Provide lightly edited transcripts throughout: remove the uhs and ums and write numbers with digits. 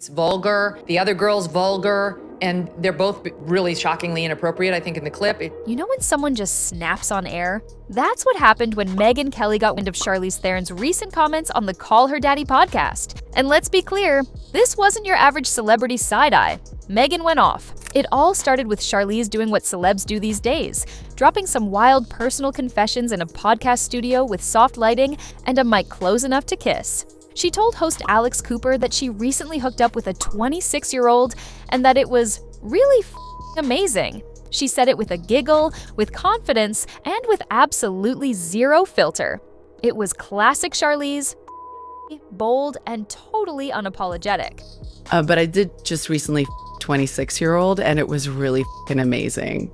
It's vulgar. The other girl's vulgar. And they're both really shockingly inappropriate, I think, in the clip. You know when someone just snaps on air? That's what happened when Megyn Kelly got wind of Charlize Theron's recent comments on the Call Her Daddy podcast. And let's be clear, this wasn't your average celebrity side-eye. Megyn went off. It all started with Charlize doing what celebs do these days, dropping some wild personal confessions in a podcast studio with soft lighting and a mic close enough to kiss. She told host Alex Cooper that she recently hooked up with a 26-year-old and that it was really amazing. She said it with a giggle, with confidence, and with absolutely zero filter. It was classic Charlize, bold, and totally unapologetic. But I did just recently 26-year-old, and it was really amazing.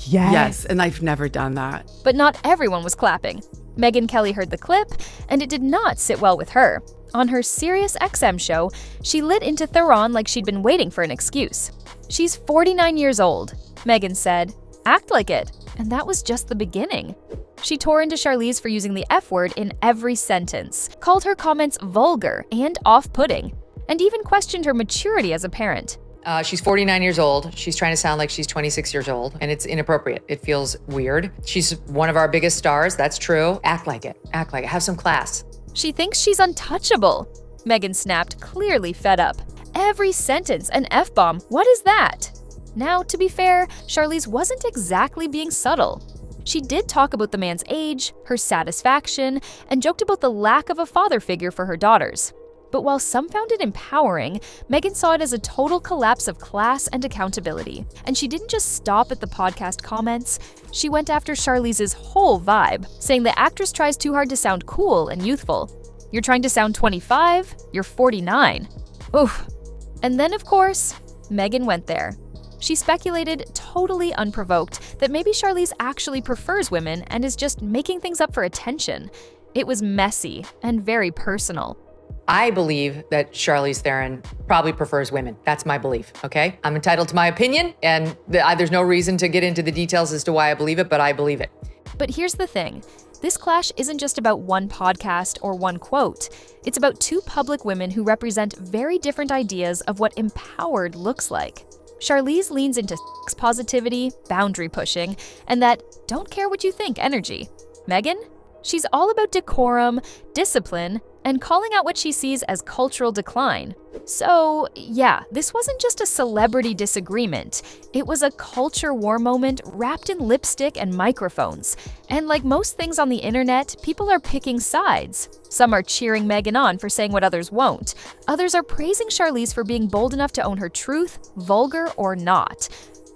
Yes, and I've never done that. But not everyone was clapping. Megyn Kelly heard the clip, and it did not sit well with her. On her Sirius XM show, she lit into Theron like she'd been waiting for an excuse. She's 49 years old. Megyn said, "Act like it." And that was just the beginning. She tore into Charlize for using the F word in every sentence, called her comments vulgar and off-putting, and even questioned her maturity as a parent. She's 49 years old. She's trying to sound like she's 26 years old, and it's inappropriate. It feels weird. She's one of our biggest stars. That's true. Act like it. Act like it. Have some class. She thinks she's untouchable. Megyn snapped, clearly fed up. Every sentence an F-bomb. What is that? Now, to be fair, Charlize wasn't exactly being subtle. She did talk about the man's age, her satisfaction, and joked about the lack of a father figure for her daughters. But while some found it empowering, Megyn saw it as a total collapse of class and accountability. And she didn't just stop at the podcast comments. She went after Charlize's whole vibe, saying the actress tries too hard to sound cool and youthful. You're trying to sound 25? You're 49. Oof. And then, of course, Megyn went there. She speculated, totally unprovoked, that maybe Charlize actually prefers women and is just making things up for attention. It was messy and very personal. I believe that Charlize Theron probably prefers women. That's my belief, okay? I'm entitled to my opinion, and there's no reason to get into the details as to why I believe it, but I believe it. But here's the thing. This clash isn't just about one podcast or one quote. It's about two public women who represent very different ideas of what empowered looks like. Charlize leans into sex positivity, boundary pushing, and that don't care what you think energy. Megyn? She's all about decorum, discipline, and calling out what she sees as cultural decline. So, yeah, this wasn't just a celebrity disagreement. It was a culture war moment wrapped in lipstick and microphones. And like most things on the internet, people are picking sides. Some are cheering Megyn on for saying what others won't. Others are praising Charlize for being bold enough to own her truth, vulgar or not.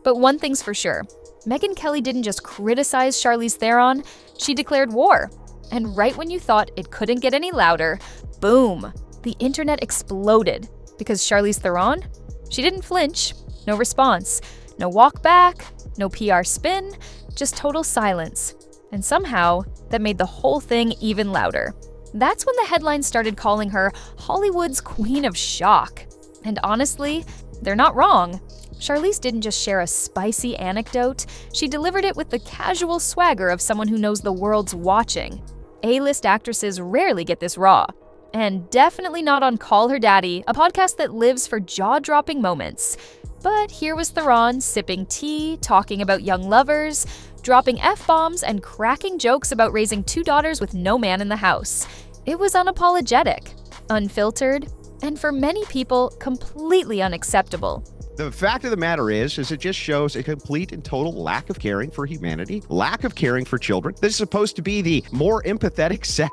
But one thing's for sure. Megyn Kelly didn't just criticize Charlize Theron, she declared war. And right when you thought it couldn't get any louder, boom, the internet exploded. Because Charlize Theron? She didn't flinch. No response. No walk back. No PR spin. Just total silence. And somehow, that made the whole thing even louder. That's when the headlines started calling her Hollywood's Queen of Shock. And honestly, they're not wrong. Charlize didn't just share a spicy anecdote, she delivered it with the casual swagger of someone who knows the world's watching. A-list actresses rarely get this raw. And definitely not on Call Her Daddy, a podcast that lives for jaw-dropping moments. But here was Theron sipping tea, talking about young lovers, dropping F-bombs, and cracking jokes about raising two daughters with no man in the house. It was unapologetic, unfiltered, and for many people, completely unacceptable. The fact of the matter is it just shows a complete and total lack of caring for humanity, lack of caring for children. This is supposed to be the more empathetic sex.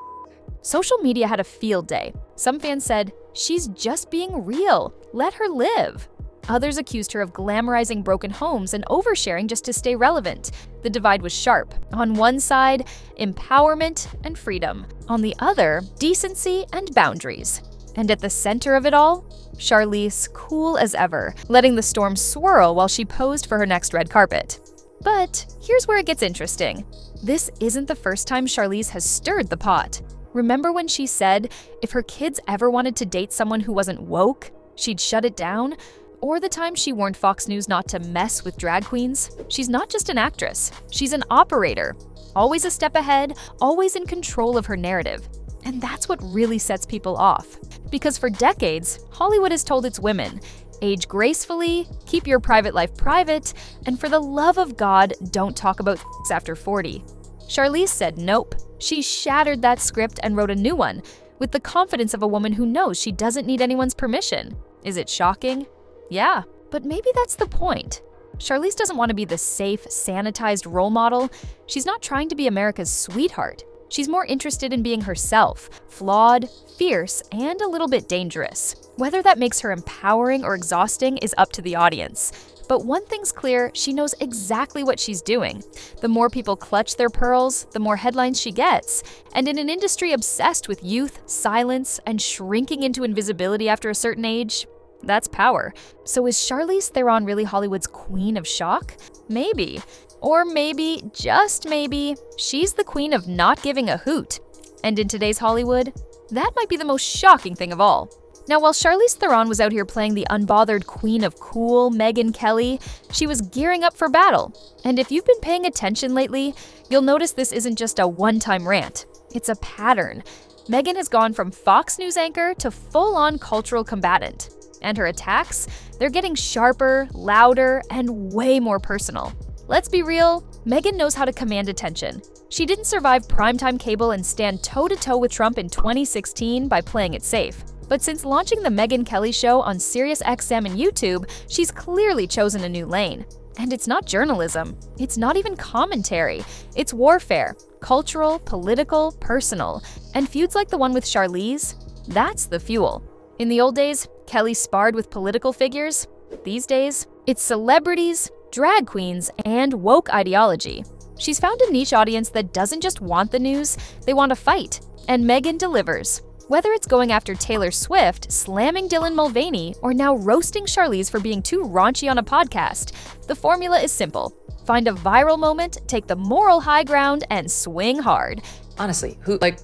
Social media had a field day. Some fans said, she's just being real. Let her live. Others accused her of glamorizing broken homes and oversharing just to stay relevant. The divide was sharp. On one side, empowerment and freedom. On the other, decency and boundaries. And at the center of it all, Charlize, cool as ever, letting the storm swirl while she posed for her next red carpet. But here's where it gets interesting. This isn't the first time Charlize has stirred the pot. Remember when she said if her kids ever wanted to date someone who wasn't woke, she'd shut it down? Or the time she warned Fox News not to mess with drag queens? She's not just an actress, she's an operator. Always a step ahead, always in control of her narrative. And that's what really sets people off. Because for decades, Hollywood has told its women, age gracefully, keep your private life private, and for the love of God, don't talk about sex after 40. Charlize said nope. She shattered that script and wrote a new one, with the confidence of a woman who knows she doesn't need anyone's permission. Is it shocking? Yeah, but maybe that's the point. Charlize doesn't want to be the safe, sanitized role model. She's not trying to be America's sweetheart. She's more interested in being herself, flawed, fierce, and a little bit dangerous. Whether that makes her empowering or exhausting is up to the audience. But one thing's clear, she knows exactly what she's doing. The more people clutch their pearls, the more headlines she gets. And in an industry obsessed with youth, silence, and shrinking into invisibility after a certain age, that's power. So is Charlize Theron really Hollywood's queen of shock? Maybe. Or maybe, just maybe, she's the queen of not giving a hoot. And in today's Hollywood, that might be the most shocking thing of all. Now, while Charlize Theron was out here playing the unbothered queen of cool, Megyn Kelly, she was gearing up for battle. And if you've been paying attention lately, you'll notice this isn't just a one-time rant. It's a pattern. Megyn has gone from Fox News anchor to full-on cultural combatant. And her attacks, they're getting sharper, louder, and way more personal. Let's be real, Megyn knows how to command attention. She didn't survive primetime cable and stand toe-to-toe with Trump in 2016 by playing it safe. But since launching the Megyn Kelly Show on SiriusXM and YouTube, she's clearly chosen a new lane. And it's not journalism. It's not even commentary. It's warfare. Cultural, political, personal. And feuds like the one with Charlize, that's the fuel. In the old days, Kelly sparred with political figures. These days, it's celebrities, drag queens, and woke ideology. She's found a niche audience that doesn't just want the news, they want to fight. And Megyn delivers. Whether it's going after Taylor Swift, slamming Dylan Mulvaney, or now roasting Charlize for being too raunchy on a podcast, the formula is simple. Find a viral moment, take the moral high ground, and swing hard. Honestly,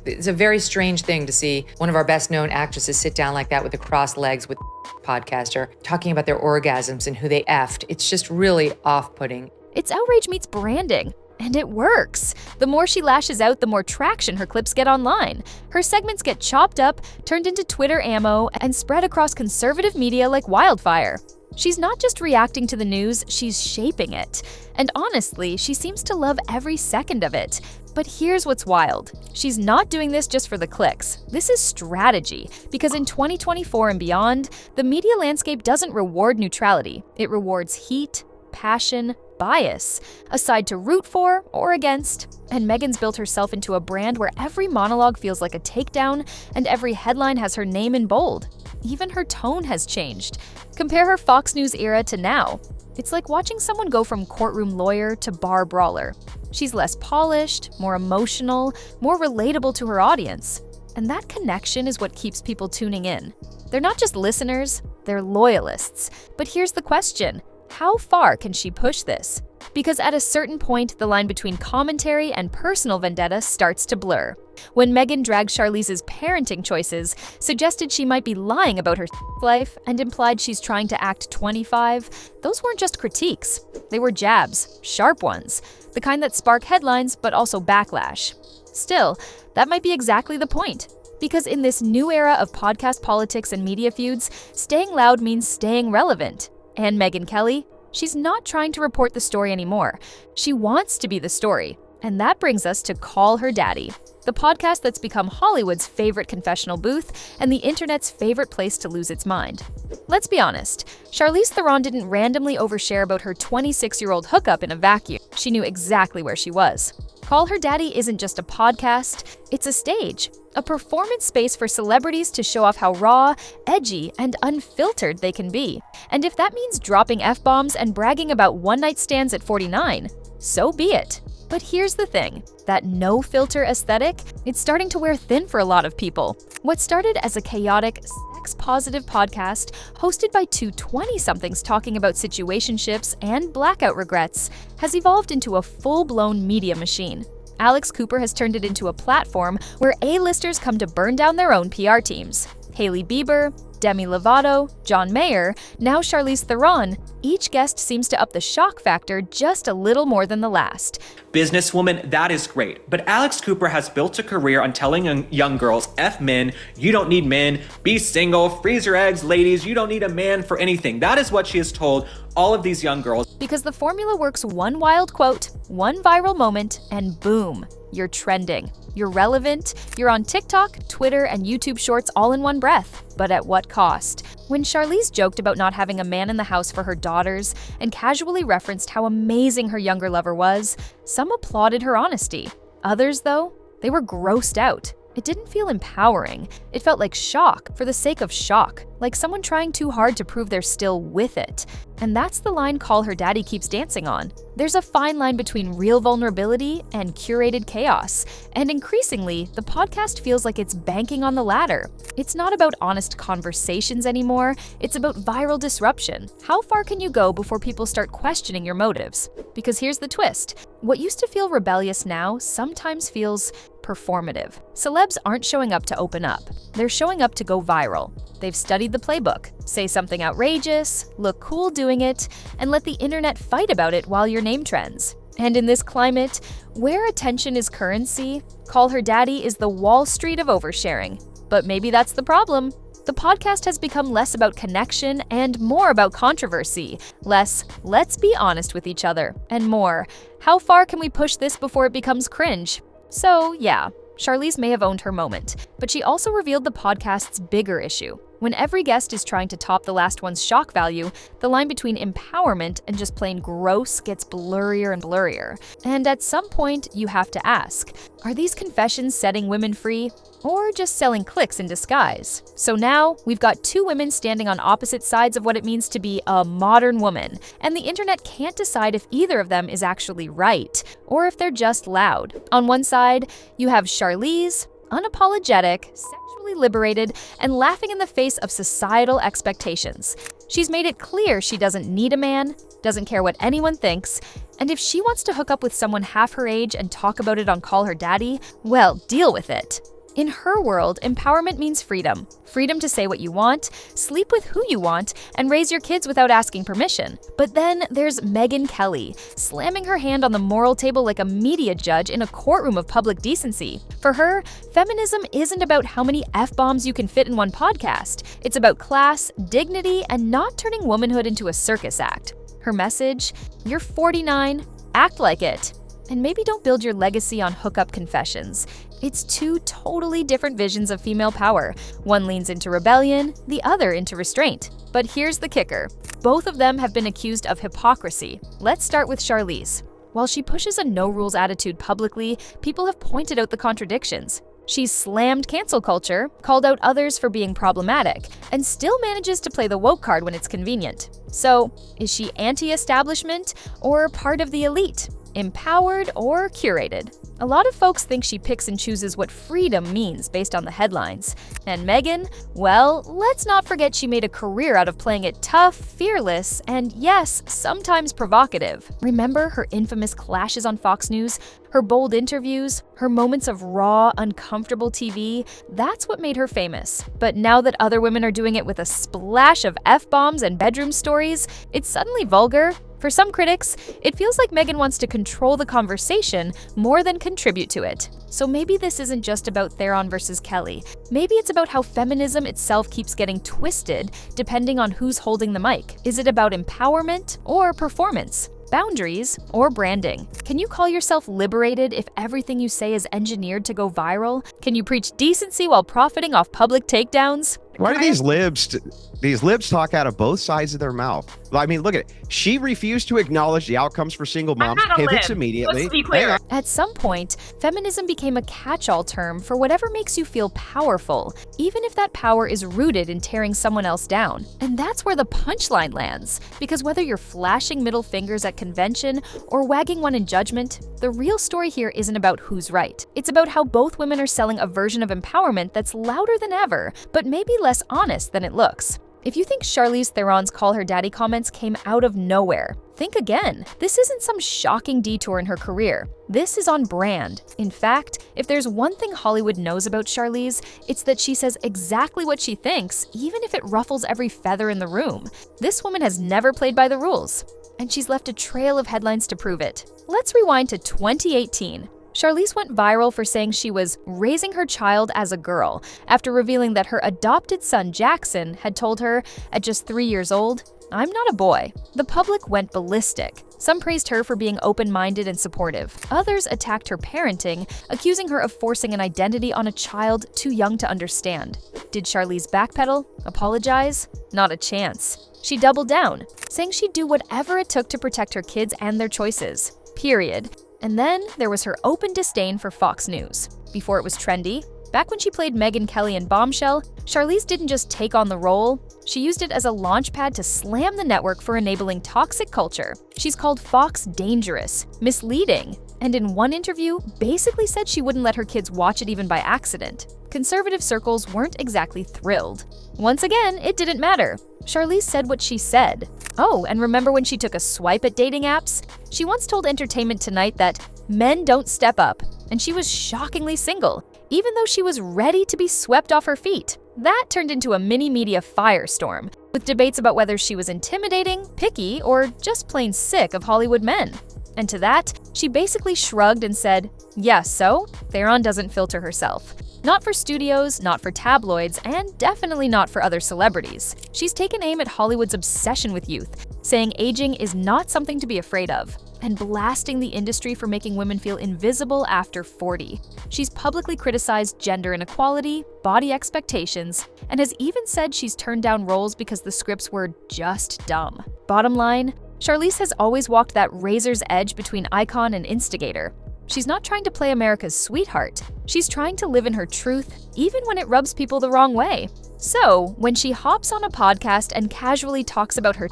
it's a very strange thing to see one of our best known actresses sit down like that with the crossed legs with podcaster, talking about their orgasms and who they effed. It's just really off-putting. It's outrage meets branding. And it works. The more she lashes out, the more traction her clips get online. Her segments get chopped up, turned into Twitter ammo, and spread across conservative media like wildfire. She's not just reacting to the news, she's shaping it. And honestly, she seems to love every second of it. But here's what's wild. She's not doing this just for the clicks. This is strategy. Because in 2024 and beyond, the media landscape doesn't reward neutrality. It rewards heat, passion, bias, a side to root for or against. And Megyn's built herself into a brand where every monologue feels like a takedown and every headline has her name in bold. Even her tone has changed. Compare her Fox News era to now. It's like watching someone go from courtroom lawyer to bar brawler. She's less polished, more emotional, more relatable to her audience. And that connection is what keeps people tuning in. They're not just listeners, they're loyalists. But here's the question. How far can she push this? Because at a certain point, the line between commentary and personal vendetta starts to blur. When Megyn dragged Charlize's parenting choices, suggested she might be lying about her life, and implied she's trying to act 25, those weren't just critiques. They were jabs, sharp ones, the kind that spark headlines but also backlash. Still, that might be exactly the point. Because in this new era of podcast politics and media feuds, staying loud means staying relevant. And Megyn Kelly, she's not trying to report the story anymore. She wants to be the story. And that brings us to Call Her Daddy, the podcast that's become Hollywood's favorite confessional booth and the internet's favorite place to lose its mind. Let's be honest, Charlize Theron didn't randomly overshare about her 26-year-old hookup in a vacuum. She knew exactly where she was. Call Her Daddy isn't just a podcast, it's a stage, a performance space for celebrities to show off how raw, edgy, and unfiltered they can be. And if that means dropping F-bombs and bragging about one-night stands at 49, so be it. But here's the thing, that no-filter aesthetic, it's starting to wear thin for a lot of people. What started as a chaotic, sex-positive podcast hosted by two 20-somethings talking about situationships and blackout regrets has evolved into a full-blown media machine. Alex Cooper has turned it into a platform where A-listers come to burn down their own PR teams. Hailey Bieber, Demi Lovato, John Mayer, now Charlize Theron, each guest seems to up the shock factor just a little more than the last. Businesswoman, that is great. But Alex Cooper has built a career on telling young girls, F men, you don't need men, be single, freeze your eggs, ladies, you don't need a man for anything. That is what she has told all of these young girls. Because the formula works: one wild quote, one viral moment, and boom, you're trending. You're relevant, you're on TikTok, Twitter, and YouTube Shorts all in one breath. But at what cost? When Charlize joked about not having a man in the house for her daughters and casually referenced how amazing her younger lover was, some applauded her honesty. Others, though, they were grossed out. It didn't feel empowering. It felt like shock for the sake of shock, like someone trying too hard to prove they're still with it. And that's the line Call Her Daddy keeps dancing on. There's a fine line between real vulnerability and curated chaos. And increasingly, the podcast feels like it's banking on the latter. It's not about honest conversations anymore. It's about viral disruption. How far can you go before people start questioning your motives? Because here's the twist. What used to feel rebellious now sometimes feels performative. Celebs aren't showing up to open up. They're showing up to go viral. They've studied the playbook. Say something outrageous, look cool doing it, and let the internet fight about it while your name trends. And in this climate, where attention is currency, Call Her Daddy is the Wall Street of oversharing. But maybe that's the problem. The podcast has become less about connection and more about controversy. Less, let's be honest with each other, and more, how far can we push this before it becomes cringe? So, yeah, Charlize may have owned her moment, but she also revealed the podcast's bigger issue. When every guest is trying to top the last one's shock value, the line between empowerment and just plain gross gets blurrier and blurrier. And at some point, you have to ask, are these confessions setting women free, or just selling clicks in disguise? So now, we've got two women standing on opposite sides of what it means to be a modern woman, and the internet can't decide if either of them is actually right, or if they're just loud. On one side, you have Charlize, unapologetic, sexually liberated, and laughing in the face of societal expectations. She's made it clear she doesn't need a man, doesn't care what anyone thinks, and if she wants to hook up with someone half her age and talk about it on Call Her Daddy, well, deal with it. In her world, empowerment means freedom. Freedom to say what you want, sleep with who you want, and raise your kids without asking permission. But then there's Megyn Kelly, slamming her hand on the moral table like a media judge in a courtroom of public decency. For her, feminism isn't about how many F-bombs you can fit in one podcast. It's about class, dignity, and not turning womanhood into a circus act. Her message? You're 49, act like it. And maybe don't build your legacy on hookup confessions. It's two totally different visions of female power. One leans into rebellion, the other into restraint. But here's the kicker. Both of them have been accused of hypocrisy. Let's start with Charlize. While she pushes a no-rules attitude publicly, people have pointed out the contradictions. She's slammed cancel culture, called out others for being problematic, and still manages to play the woke card when it's convenient. So, is she anti-establishment or part of the elite? Empowered or curated? A lot of folks think she picks and chooses what freedom means based on the headlines. And Megyn, well, let's not forget she made a career out of playing it tough, fearless, and yes, sometimes provocative. Remember her infamous clashes on Fox News? Her bold interviews? Her moments of raw, uncomfortable TV? That's what made her famous. But now that other women are doing it with a splash of F-bombs and bedroom stories, it's suddenly vulgar. For some critics, it feels like Megyn wants to control the conversation more than contribute to it. So maybe this isn't just about Theron versus Kelly. Maybe it's about how feminism itself keeps getting twisted depending on who's holding the mic. Is it about empowerment or performance? Boundaries or branding? Can you call yourself liberated if everything you say is engineered to go viral? Can you preach decency while profiting off public takedowns? Why do these libs talk out of both sides of their mouth? I mean, look at it. She refused to acknowledge the outcomes for single moms, pivots immediately. Let's be clear. At some point, feminism became a catch-all term for whatever makes you feel powerful, even if that power is rooted in tearing someone else down. And that's where the punchline lands, because whether you're flashing middle fingers at convention or wagging one in judgment, the real story here isn't about who's right. It's about how both women are selling a version of empowerment that's louder than ever, but maybe less honest than it looks. If you think Charlize Theron's call her daddy comments came out of nowhere, think again. This isn't some shocking detour in her career. This is on brand. In fact, if there's one thing Hollywood knows about Charlize, it's that she says exactly what she thinks, even if it ruffles every feather in the room. This woman has never played by the rules, and she's left a trail of headlines to prove it. Let's rewind to 2018. Charlize went viral for saying she was raising her child as a girl after revealing that her adopted son Jackson had told her at just 3 years old, "I'm not a boy." The public went ballistic. Some praised her for being open-minded and supportive. Others attacked her parenting, accusing her of forcing an identity on a child too young to understand. Did Charlize backpedal? Apologize? Not a chance. She doubled down, saying she'd do whatever it took to protect her kids and their choices. Period. And then there was her open disdain for Fox News. Before it was trendy, back when she played Megyn Kelly in Bombshell, Charlize didn't just take on the role, she used it as a launchpad to slam the network for enabling toxic culture. She's called Fox dangerous, misleading, and in one interview, basically said she wouldn't let her kids watch it even by accident. Conservative circles weren't exactly thrilled. Once again, it didn't matter. Charlize said what she said. Oh, and remember when she took a swipe at dating apps? She once told Entertainment Tonight that men don't step up, and she was shockingly single, even though she was ready to be swept off her feet. That turned into a mini-media firestorm, with debates about whether she was intimidating, picky, or just plain sick of Hollywood men. And to that, she basically shrugged and said, "Yeah, so? Theron doesn't filter herself. Not for studios, not for tabloids, and definitely not for other celebrities. She's taken aim at Hollywood's obsession with youth, saying aging is not something to be afraid of, and blasting the industry for making women feel invisible after 40. She's publicly criticized gender inequality, body expectations, and has even said she's turned down roles because the scripts were just dumb. Bottom line, Charlize has always walked that razor's edge between icon and instigator. She's not trying to play America's sweetheart. She's trying to live in her truth, even when it rubs people the wrong way. So, when she hops on a podcast and casually talks about her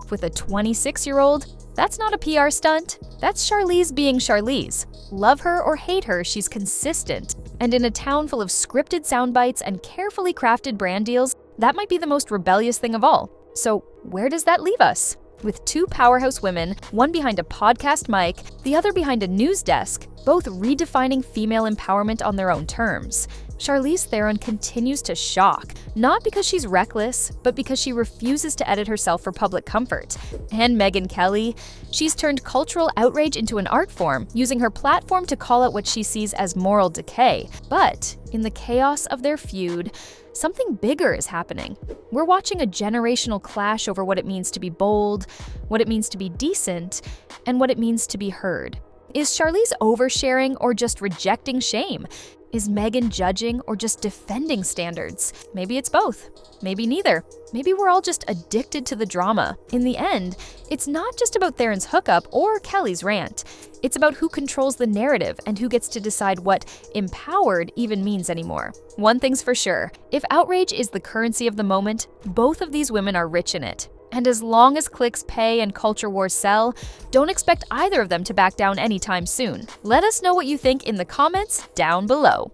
with a 26-year-old, that's not a PR stunt. That's Charlize being Charlize. Love her or hate her, she's consistent. And in a town full of scripted sound bites and carefully crafted brand deals, that might be the most rebellious thing of all. So, where does that leave us? With two powerhouse women, one behind a podcast mic, the other behind a news desk, both redefining female empowerment on their own terms. Charlize Theron continues to shock, not because she's reckless, but because she refuses to edit herself for public comfort. And Megyn Kelly, she's turned cultural outrage into an art form, using her platform to call out what she sees as moral decay. But in the chaos of their feud, something bigger is happening. We're watching a generational clash over what it means to be bold, what it means to be decent, and what it means to be heard. Is Charlize oversharing or just rejecting shame? Is Megyn judging or just defending standards? Maybe it's both. Maybe neither. Maybe we're all just addicted to the drama. In the end, it's not just about Theron's hookup or Kelly's rant. It's about who controls the narrative and who gets to decide what empowered even means anymore. One thing's for sure, if outrage is the currency of the moment, both of these women are rich in it. And as long as clicks pay and culture wars sell, don't expect either of them to back down anytime soon. Let us know what you think in the comments down below.